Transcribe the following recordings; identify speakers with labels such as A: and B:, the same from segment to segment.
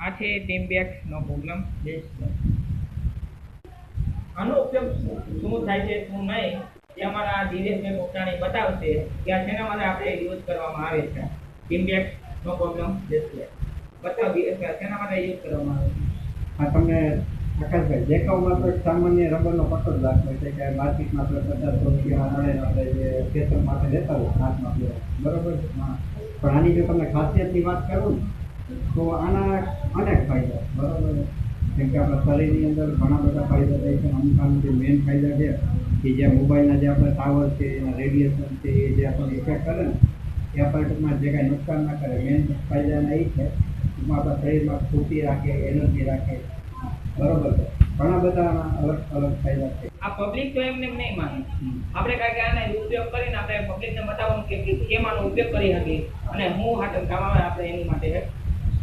A: આ છે ટીમબેક્સ નો problem best. આનો ઉપયોગ શું થાય છે શું નહીં એ અમારા દિનેશભાઈ પોતાની બતાવશે ત્યાં શેના માટે આપણે યુઝ કરવામાં આવે છે ટીમબેક્સ નો પ્રોબ્લેમ બેસ્ટ. બતાવ દિનેશભાઈ શેના માટે યુઝ કરવામાં આવે છે.
B: હા, તમને આકાશભાઈ દેખાવમાં તો સામાન્ય રબરનો પટ્ટો જ દાખલો છે કે માર્કેટમાં આપણે 50-100 રૂપિયા મળે આપણે જે ફેશન માટે લેતા હોય હાથમાં પીવા, બરોબર. હા, પણ આની જો તમને ખાસિયતની વાત કરું ને તો આના અનેક ફાયદા, બરોબર. કેમ કે આપણા શરીરની અંદર ઘણા બધા ફાયદા થાય છે. અમુક આના જે મેઇન ફાયદા છે કે જે મોબાઈલના જે આપણા ટાવર છે એના રેડિયેશન છે એ જે આપણને ઇફેક્ટ કરે ને એ આપણા ટૂંકમાં જે કાંઈ નુકસાન ના કરે. મેઇન ફાયદાના એ છે ટૂંકમાં આપણા શરીરમાં સ્ફૂર્તિ રાખે, એનર્જી રાખે, બરોબર છે. ઘણા બધા અલગ અલગ ફાયદા છે.
A: આ પબ્લિક તો એમને નહીં માને. આપણે કાંઈક આને ઉપયોગ કરીને આપણે પબ્લિકને બતાવવાનું કે કેમ આનો ઉપયોગ કરી શકીએ અને હું હાથ કામ આવે આપણે એની માટે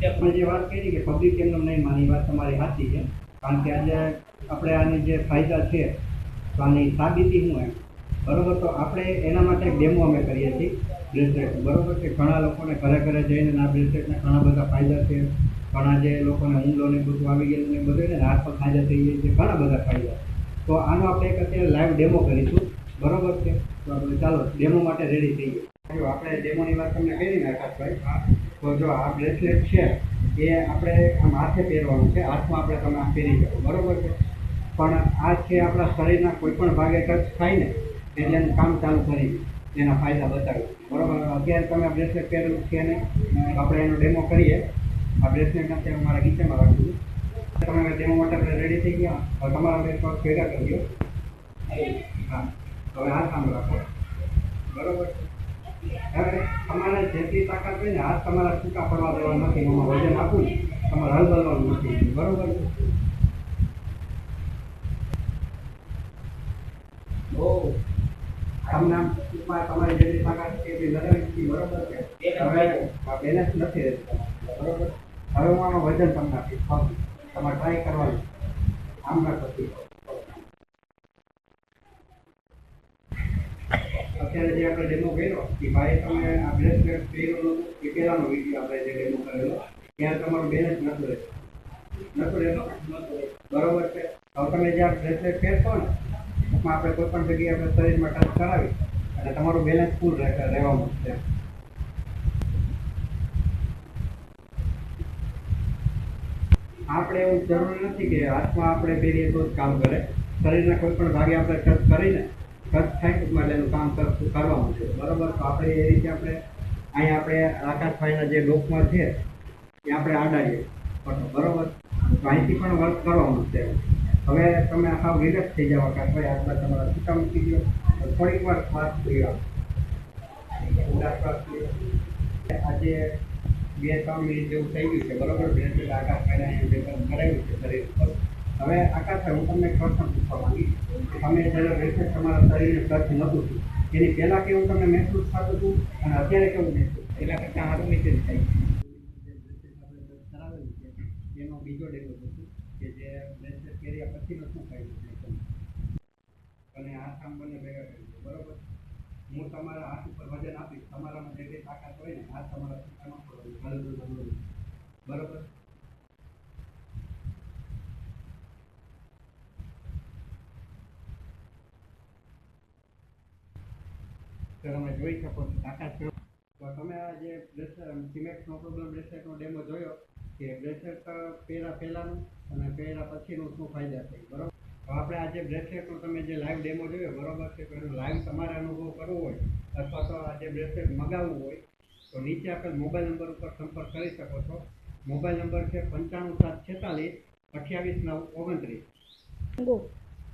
B: આપણે જે વાત કરી કે પબ્લિક એમને નહીં માની, વાત તમારી સાચી છે. કારણ કે આજે આપણે આની જે ફાયદા છે તો આની સાબિતી શું એમ, બરોબર. તો આપણે એના માટે એક ડેમો અમે કરીએ છીએ બ્રેસલેટ, બરોબર. કે ઘણા લોકોને ઘરે ઘરે જઈને આ બ્રેસલેટના ઘણા બધા ફાયદા છે. ઘણા જે લોકોને ઊંડો ને બધું આવી ગયેલું ને બધું ને હાથ પર ફાયદા થઈ જાય છે, ઘણા બધા ફાયદા. તો આનો આપણે એક અત્યારે લાઈવ ડેમો કરીશું, બરોબર છે. તો આપણે ચાલો ડેમો માટે રેડી થઈ ગઈએ. જો આપણે ડેમોની વાત તમને કરી ને આકાશભાઈ, તો જો આ બ્રેસલેટ છે એ આપણે આમ હાથે પહેરવાનું છે. હાથમાં આપણે તમે આ પહેરી શકો, બરોબર છે. પણ આ છે આપણા શરીરના કોઈ પણ ભાગે ટચ થાય ને એટલે એનું કામ ચાલુ કરી એના ફાયદા બતાવ્યું, બરોબર. અત્યારે તમે આ બ્રેસલેટ પહેરેલું છે ને આપણે એનો ડેમો કરીએ. આ બ્રેસલેટ અત્યારે મારા કિચનમાં રાખું છું. તમે ડેમો માટે આપણે રેડી થઈ ગયા. હવે તમારા બે પગ ભેગા કરી દો. હા, હવે હાથ આમ રાખો, બરોબર. હવે તમારે જેટલી તાકાત હોય ને હાથ તમારા છૂટા પડવા દેવા નથી. એમાં વજન આપું ને તમારે હલબલવાનું નથી, બરોબર. તમને આમ ટૂંકમાં તમારી જેટલી તાકાત છે એટલી લગાવી દીધી, બરોબર છે. હવે બેલેન્સ નથી રહેતું, બરોબર. હવે હું આમાં વજન તમને આપીશ, તમારે ટ્રાય કરવાનું. આમ રાખો. અત્યારે જે આપણે ડેમો કર્યો કે ભાઈ તમે આ બ્રેસલેટ પહેરેલો એ પહેલાનો વિડીયો આપણે જે ડેમો કરેલો ત્યાં તમારું બેલેન્સ નતું રહેતું, બરોબર છે. હવે તમે જે આ બ્રેસલેટ પહેરશો ને એમાં આપણે કોઈ પણ જગ્યાએ આપણે શરીરમાં ટચ કરાવી અને તમારું બેલેન્સ ફૂલ રહેવાનું છે. આપણે એવું જરૂરી નથી કે હાથમાં આપણે પહેરીએ તો જ કામ કરે. શરીરના કોઈ પણ ભાગે આપણે ટચ કરીને ટચ થાય એટલે એનું કામ કરવાનું છે, બરોબર. તો આપણે એ રીતે આપણે અહીંયા આપણે આકાશભાઈના જે ડોકમાં છે એ આપણે આડાડીએ, બરોબર. તો અહીંથી પણ વર્ક કરવાનું છે. હવે તમે આખા રિલેક્સ થઈ જાવ આકાશભાઈ. આટલા તમારા છૂટા મૂકી દો. થોડીક વાર શ્વાસ લેવા, આજે 2-3 મિનિટ જેવું થઈ ગયું છે, બરોબર. બ્રેસલેટ આકાશભાઈને જે કરાવ્યું છે શરીર ઉપર. હવે આકાશભાઈ હું તમને પ્રશ્ન પૂછવા માંગીશ કે તમે જ્યારે બ્રેસલેટ તમારા શરીરને ટચ નહોતું થયું એની પહેલાં કેવું તમને મહેસૂસ થતું હતું અને અત્યારે કેવું મહેસૂસ?
A: એટલા કરતાં સારું મહેસૂસ થાય.
B: કરાવેલું છે એનો બીજો ડેમો જોશું કે જે બ્રેસલેટ પહેર્યા પછીનો શું ફાયદો થાય અને હાથ આમ બંને ભેગા કરી દો, બરોબર. હું તમારા હાથ ઉપર વજન આપીશ. તમારામાં જેટલી તાકાત હોય ને હાથ તમારા છૂટામાં પડવાનું, બરોબર. તો તમે જોઈ શકો છો તાકાત. તો તમે આ જે ટીમેક્સનો પ્રોબ્લેમ બ્રેસલેટનો ડેમો જોયો કે બ્રેસલેટ પહેલાનું અને પહેર્યા પછીનું શું ફાયદા થાય, બરોબર. તો આપણે આ જે બ્રેસલેટનો તમે જે લાઈવ ડેમો જોયો, બરોબર છે. તો એનો લાઈવ તમારે અનુભવ કરવો હોય અથવા તો આ જે બ્રેસલેટ મગાવવું હોય તો નીચે આપણે મોબાઈલ નંબર ઉપર સંપર્ક કરી શકો છો. મોબાઈલ નંબર છે 95-746-28-9-29.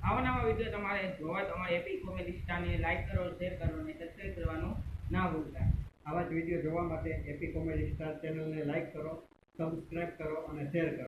A: આવા નવા વિડીયો તમારે જોવા તમારે એપી કોમેડી સ્ટારને લાઈક કરો, શેર કરો અને સબસ્ક્રાઇબ કરવાનું ના ભૂલતા.
B: આવા જ વિડીયો જોવા માટે એપી કોમેડી સ્ટાર ચેનલને લાઈક કરો, સબસ્ક્રાઇબ કરો અને શેર કરો.